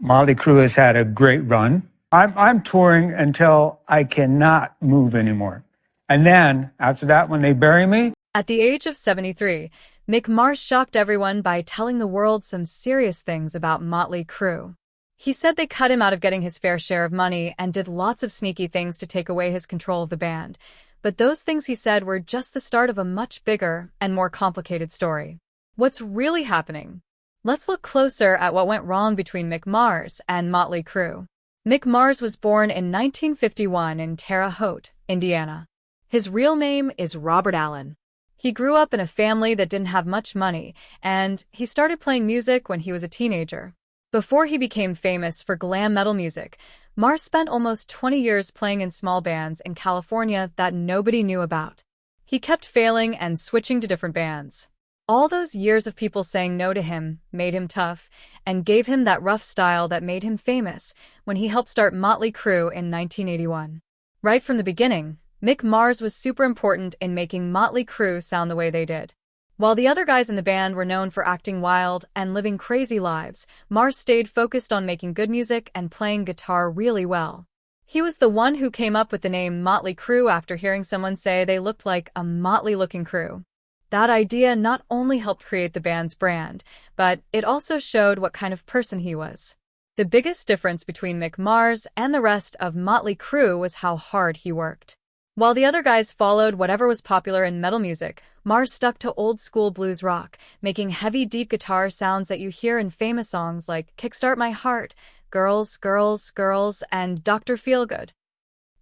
Mötley Crüe has had a great run. I'm touring until I cannot move anymore. And then, after that, when they bury me. At the age of 73, Mick Mars shocked everyone by telling the world some serious things about Mötley Crüe. He said they cut him out of getting his fair share of money and did lots of sneaky things to take away his control of the band. But those things he said were just the start of a much bigger and more complicated story. What's really happening? Let's look closer at what went wrong between Mick Mars and Mötley Crüe. Mick Mars was born in 1951 in Terre Haute, Indiana. His real name is Robert Allen. He grew up in a family that didn't have much money, and he started playing music when he was a teenager. Before he became famous for glam metal music, Mars spent almost 20 years playing in small bands in California that nobody knew about. He kept failing and switching to different bands. All those years of people saying no to him made him tough and gave him that rough style that made him famous when he helped start Mötley Crüe in 1981. Right from the beginning, Mick Mars was super important in making Mötley Crüe sound the way they did. While the other guys in the band were known for acting wild and living crazy lives, Mars stayed focused on making good music and playing guitar really well. He was the one who came up with the name Mötley Crüe after hearing someone say they looked like a motley-looking crew. That idea not only helped create the band's brand, but it also showed what kind of person he was. The biggest difference between Mick Mars and the rest of Mötley Crüe was how hard he worked. While the other guys followed whatever was popular in metal music, Mars stuck to old-school blues rock, making heavy, deep guitar sounds that you hear in famous songs like Kickstart My Heart, Girls, Girls, Girls, and Dr. Feelgood.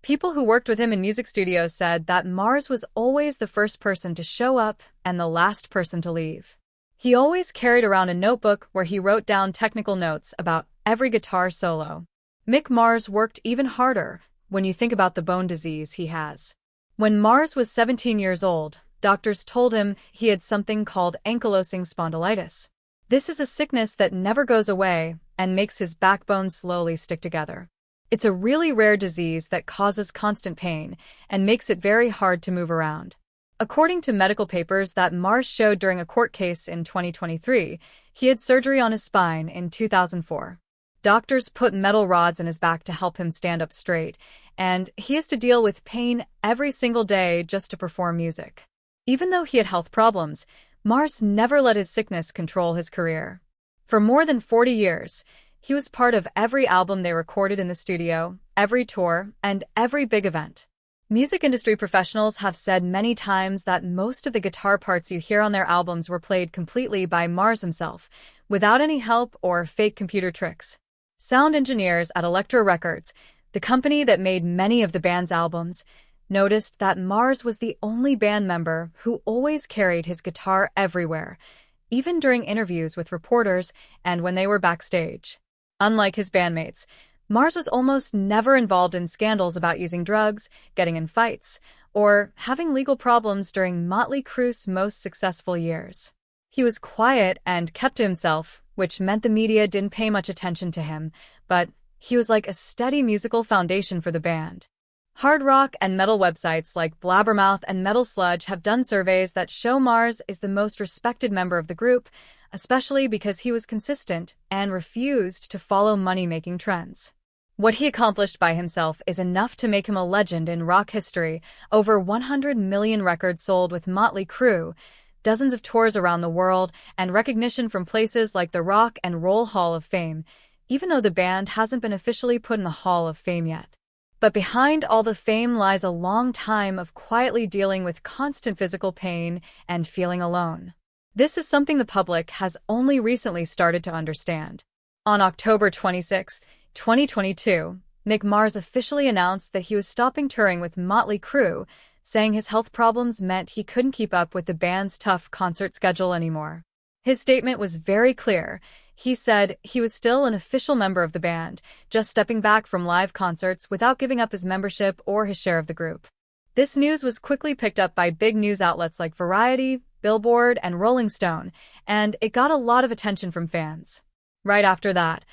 People who worked with him in music studios said that Mars was always the first person to show up and the last person to leave. He always carried around a notebook where he wrote down technical notes about every guitar solo. Mick Mars worked even harder when you think about the bone disease he has. When Mars was 17 years old, doctors told him he had something called ankylosing spondylitis. This is a sickness that never goes away and makes his backbone slowly stick together. It's a really rare disease that causes constant pain and makes it very hard to move around. According to medical papers that Mars showed during a court case in 2023, he had surgery on his spine in 2004. Doctors put metal rods in his back to help him stand up straight, and he has to deal with pain every single day just to perform music. Even though he had health problems, Mars never let his sickness control his career. For more than 40 years, he was part of every album they recorded in the studio, every tour, and every big event. Music industry professionals have said many times that most of the guitar parts you hear on their albums were played completely by Mars himself, without any help or fake computer tricks. Sound engineers at Elektra Records, the company that made many of the band's albums, noticed that Mars was the only band member who always carried his guitar everywhere, even during interviews with reporters and when they were backstage. Unlike his bandmates, Mars was almost never involved in scandals about using drugs, getting in fights, or having legal problems during Mötley Crüe's most successful years. He was quiet and kept to himself, which meant the media didn't pay much attention to him, but he was like a steady musical foundation for the band. Hard rock and metal websites like Blabbermouth and Metal Sludge have done surveys that show Mars is the most respected member of the group, especially because he was consistent and refused to follow money-making trends. What he accomplished by himself is enough to make him a legend in rock history. Over 100 million records sold with Mötley Crüe, dozens of tours around the world, and recognition from places like the Rock and Roll Hall of Fame, even though the band hasn't been officially put in the Hall of Fame yet. But behind all the fame lies a long time of quietly dealing with constant physical pain and feeling alone. This is something the public has only recently started to understand. On October 26, 2022, Mick Mars officially announced that he was stopping touring with Mötley Crüe, saying his health problems meant he couldn't keep up with the band's tough concert schedule anymore. His statement was very clear. He said he was still an official member of the band, just stepping back from live concerts without giving up his membership or his share of the group. This news was quickly picked up by big news outlets like Variety, Billboard, and Rolling Stone, and it got a lot of attention from fans. Right after that,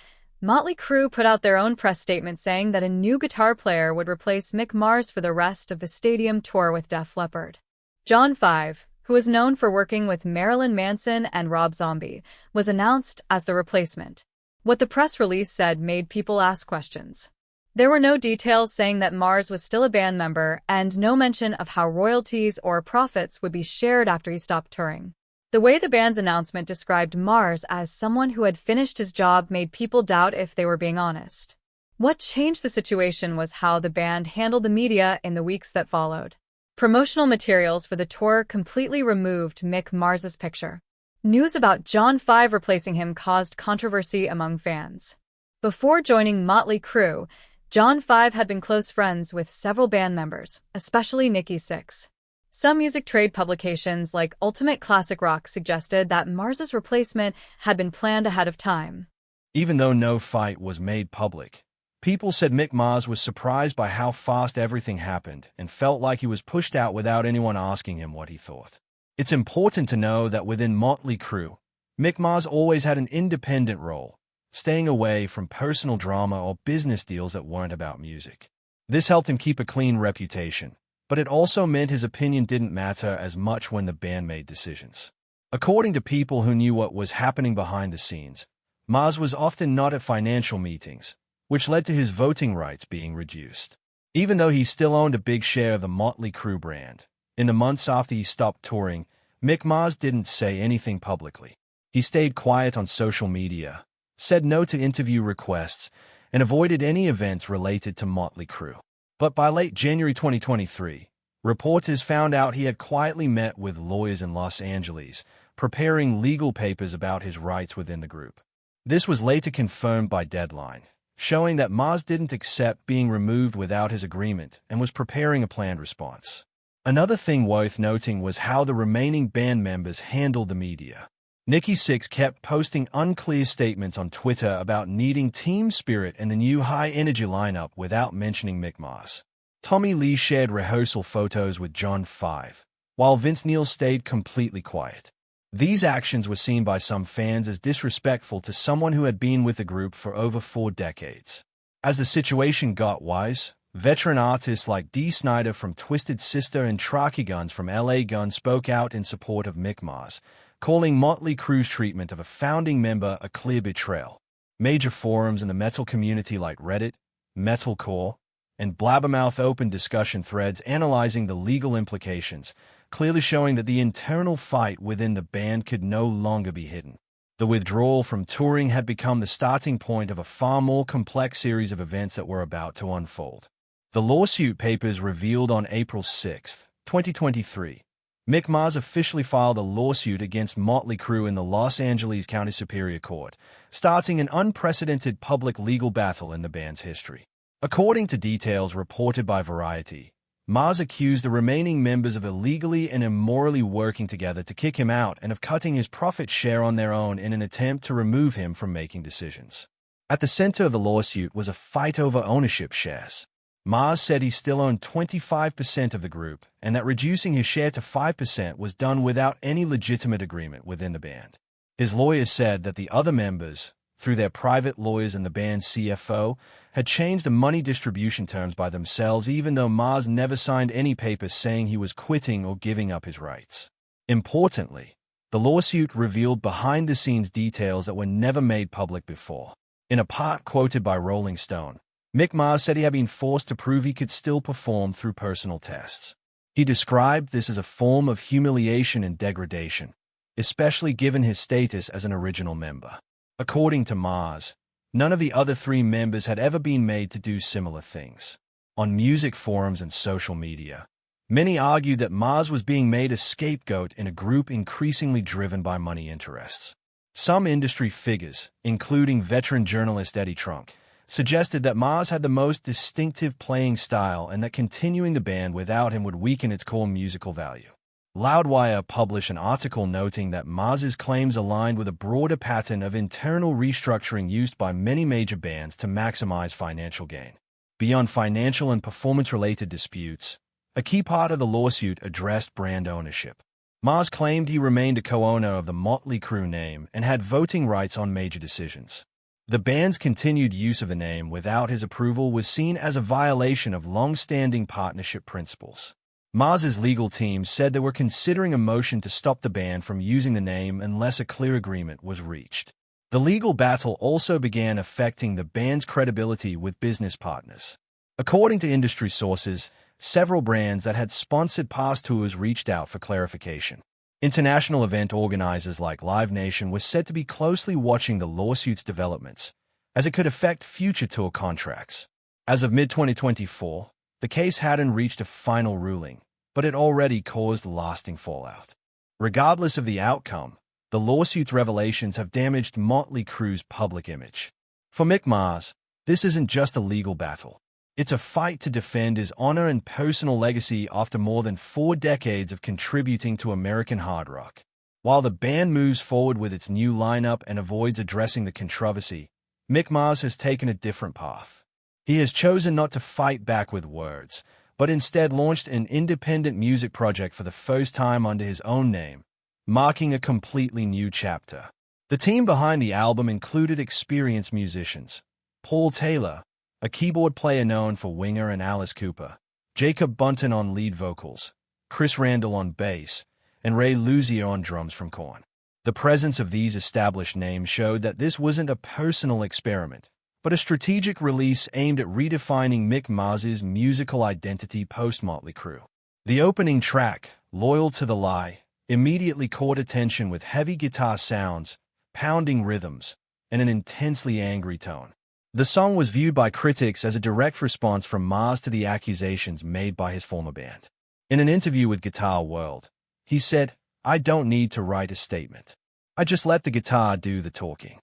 Mötley Crüe put out their own press statement saying that a new guitar player would replace Mick Mars for the rest of the stadium tour with Def Leppard. John Five, who is known for working with Marilyn Manson and Rob Zombie, was announced as the replacement. What the press release said made people ask questions. There were no details saying that Mars was still a band member, and no mention of how royalties or profits would be shared after he stopped touring. The way the band's announcement described Mars as someone who had finished his job made people doubt if they were being honest. What changed the situation was how the band handled the media in the weeks that followed. Promotional materials for the tour completely removed Mick Mars's picture. News about John 5 replacing him caused controversy among fans. Before joining Mötley Crüe, John 5 had been close friends with several band members, especially Nikki Sixx. Some music trade publications like Ultimate Classic Rock suggested that Mars's replacement had been planned ahead of time. Even though no fight was made public, people said Mick Mars was surprised by how fast everything happened and felt like he was pushed out without anyone asking him what he thought. It's important to know that within Mötley Crüe, Mick Mars always had an independent role, staying away from personal drama or business deals that weren't about music. This helped him keep a clean reputation, but it also meant his opinion didn't matter as much when the band made decisions. According to people who knew what was happening behind the scenes, Mars was often not at financial meetings, which led to his voting rights being reduced. Even though he still owned a big share of the Mötley Crüe brand, in the months after he stopped touring, Mick Mars didn't say anything publicly. He stayed quiet on social media, said no to interview requests, and avoided any events related to Mötley Crüe. But by late January 2023, reporters found out he had quietly met with lawyers in Los Angeles, preparing legal papers about his rights within the group. This was later confirmed by Deadline, showing that Mars didn't accept being removed without his agreement and was preparing a planned response. Another thing worth noting was how the remaining band members handled the media. Nikki Sixx kept posting unclear statements on Twitter about needing team spirit and the new high-energy lineup without mentioning Mick Mars. Tommy Lee shared rehearsal photos with John 5, while Vince Neil stayed completely quiet. These actions were seen by some fans as disrespectful to someone who had been with the group for over 4 decades. As the situation got worse, veteran artists like Dee Snider from Twisted Sister and Traky Guns from LA Gun spoke out in support of Mick Mars, calling Mötley Crüe's treatment of a founding member a clear betrayal. Major forums in the metal community like Reddit, Metalcore, and Blabbermouth opened discussion threads analyzing the legal implications, clearly showing that the internal fight within the band could no longer be hidden. The withdrawal from touring had become the starting point of a far more complex series of events that were about to unfold. The lawsuit papers revealed on April 6, 2023, Mick Mars officially filed a lawsuit against Mötley Crüe in the Los Angeles County Superior Court, starting an unprecedented public legal battle in the band's history. According to details reported by Variety, Mars accused the remaining members of illegally and immorally working together to kick him out and of cutting his profit share on their own in an attempt to remove him from making decisions. At the center of the lawsuit was a fight over ownership shares. Mars said he still owned 25% of the group and that reducing his share to 5% was done without any legitimate agreement within the band. His lawyers said that the other members, through their private lawyers and the band's CFO, had changed the money distribution terms by themselves even though Mars never signed any papers saying he was quitting or giving up his rights. Importantly, the lawsuit revealed behind-the-scenes details that were never made public before. In a part quoted by Rolling Stone, Mick Mars said he had been forced to prove he could still perform through personal tests. He described this as a form of humiliation and degradation, especially given his status as an original member. According to Mars, none of the other 3 members had ever been made to do similar things. On music forums and social media, many argued that Mars was being made a scapegoat in a group increasingly driven by money interests. Some industry figures, including veteran journalist Eddie Trunk, suggested that Mars had the most distinctive playing style and that continuing the band without him would weaken its core musical value. Loudwire published an article noting that Mars's claims aligned with a broader pattern of internal restructuring used by many major bands to maximize financial gain. Beyond financial and performance-related disputes, a key part of the lawsuit addressed brand ownership. Mars claimed he remained a co-owner of the Mötley Crüe name and had voting rights on major decisions. The band's continued use of the name without his approval was seen as a violation of long-standing partnership principles. Mars's legal team said they were considering a motion to stop the band from using the name unless a clear agreement was reached. The legal battle also began affecting the band's credibility with business partners. According to industry sources, several brands that had sponsored past tours reached out for clarification. International event organizers like Live Nation were said to be closely watching the lawsuit's developments, as it could affect future tour contracts. As of mid-2024, the case hadn't reached a final ruling, but it already caused lasting fallout. Regardless of the outcome, the lawsuit's revelations have damaged Mötley Crüe's public image. For Mick Mars, this isn't just a legal battle. It's a fight to defend his honor and personal legacy after more than 4 decades of contributing to American hard rock. While the band moves forward with its new lineup and avoids addressing the controversy, Mick Mars has taken a different path. He has chosen not to fight back with words, but instead launched an independent music project for the first time under his own name, marking a completely new chapter. The team behind the album included experienced musicians: Paul Taylor, a keyboard player known for Winger and Alice Cooper, Jacob Bunton on lead vocals, Chris Randall on bass, and Ray Luzier on drums from Korn. The presence of these established names showed that this wasn't a personal experiment, but a strategic release aimed at redefining Mick Mars's musical identity post-Mötley Crüe. The opening track, Loyal to the Lie, immediately caught attention with heavy guitar sounds, pounding rhythms, and an intensely angry tone. The song was viewed by critics as a direct response from Mars to the accusations made by his former band. In an interview with Guitar World, he said, "I don't need to write a statement. I just let the guitar do the talking."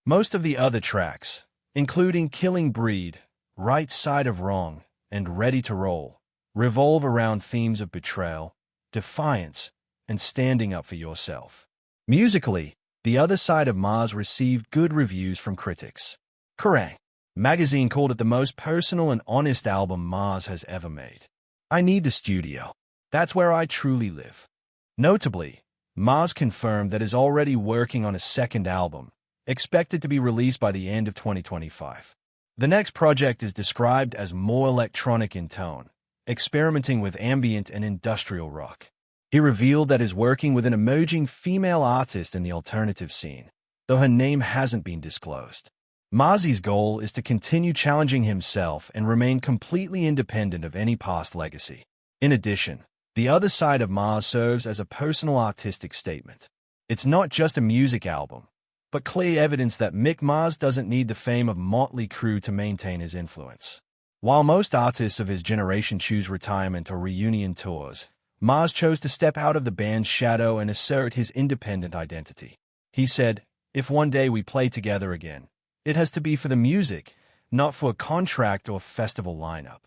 Most of the other tracks, including Killing Breed, Right Side of Wrong, and Ready to Roll, revolve around themes of betrayal, defiance, and standing up for yourself. Musically, The Other Side of Mars received good reviews from critics. Kerrang! Magazine called it the most personal and honest album Mars has ever made. "I need the studio. That's where I truly live." Notably, Mars confirmed that is already working on a second album, expected to be released by the end of 2025. The next project is described as more electronic in tone, experimenting with ambient and industrial rock. He revealed that is working with an emerging female artist in the alternative scene, though her name hasn't been disclosed. Mars's goal is to continue challenging himself and remain completely independent of any past legacy. In addition, The Other Side of Mars serves as a personal artistic statement. It's not just a music album, but clear evidence that Mick Mars doesn't need the fame of Mötley Crüe to maintain his influence. While most artists of his generation choose retirement or reunion tours, Mars chose to step out of the band's shadow and assert his independent identity. He said, "If one day we play together again, it has to be for the music, not for a contract or festival lineup."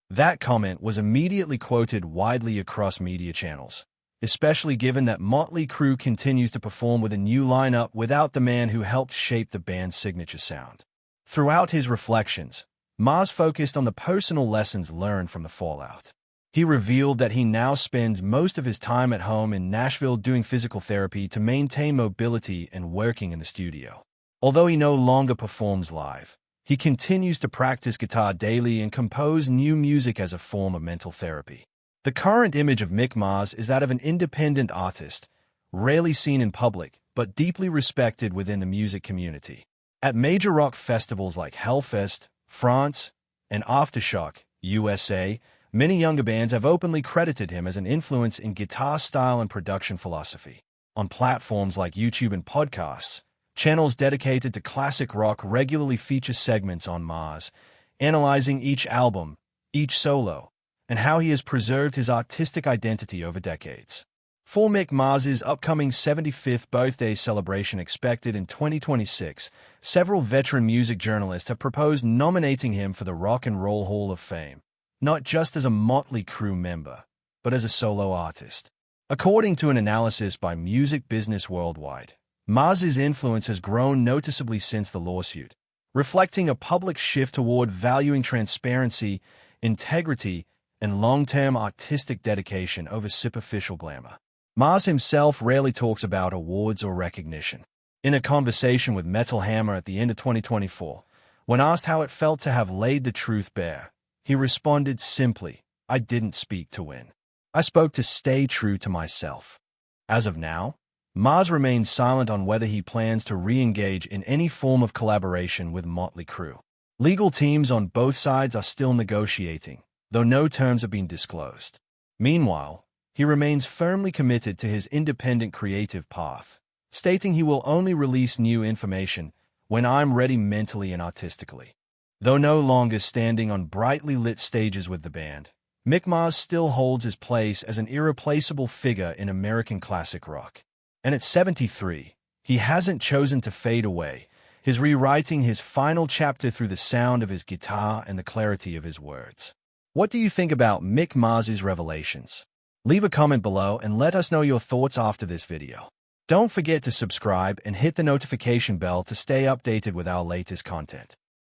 That comment was immediately quoted widely across media channels, especially given that Mötley Crüe continues to perform with a new lineup without the man who helped shape the band's signature sound. Throughout his reflections, Mars focused on the personal lessons learned from the fallout. He revealed that he now spends most of his time at home in Nashville doing physical therapy to maintain mobility and working in the studio. Although he no longer performs live, he continues to practice guitar daily and compose new music as a form of mental therapy. The current image of Mick Mars is that of an independent artist, rarely seen in public, but deeply respected within the music community. At major rock festivals like Hellfest, France, and Aftershock, USA, many younger bands have openly credited him as an influence in guitar style and production philosophy. On platforms like YouTube and podcasts, channels dedicated to classic rock regularly feature segments on Mars, analyzing each album, each solo, and how he has preserved his artistic identity over decades. For Mick Mars's upcoming 75th birthday celebration expected in 2026, several veteran music journalists have proposed nominating him for the Rock and Roll Hall of Fame, not just as a Mötley Crüe member, but as a solo artist. According to an analysis by Music Business Worldwide, Mars's influence has grown noticeably since the lawsuit, reflecting a public shift toward valuing transparency, integrity, and long-term artistic dedication over superficial glamour. Mars himself rarely talks about awards or recognition. In a conversation with Metal Hammer at the end of 2024, when asked how it felt to have laid the truth bare, he responded simply, "I didn't speak to win. I spoke to stay true to myself." As of now, Mars remains silent on whether he plans to re-engage in any form of collaboration with Mötley Crüe. Legal teams on both sides are still negotiating, though no terms have been disclosed. Meanwhile, he remains firmly committed to his independent creative path, stating he will only release new information when I'm ready mentally and artistically. Though no longer standing on brightly lit stages with the band, Mick Mars still holds his place as an irreplaceable figure in American classic rock. And at 73, he hasn't chosen to fade away. He's rewriting his final chapter through the sound of his guitar and the clarity of his words. What do you think about Mick Mars's revelations? Leave a comment below and let us know your thoughts after this video. Don't forget to subscribe and hit the notification bell to stay updated with our latest content.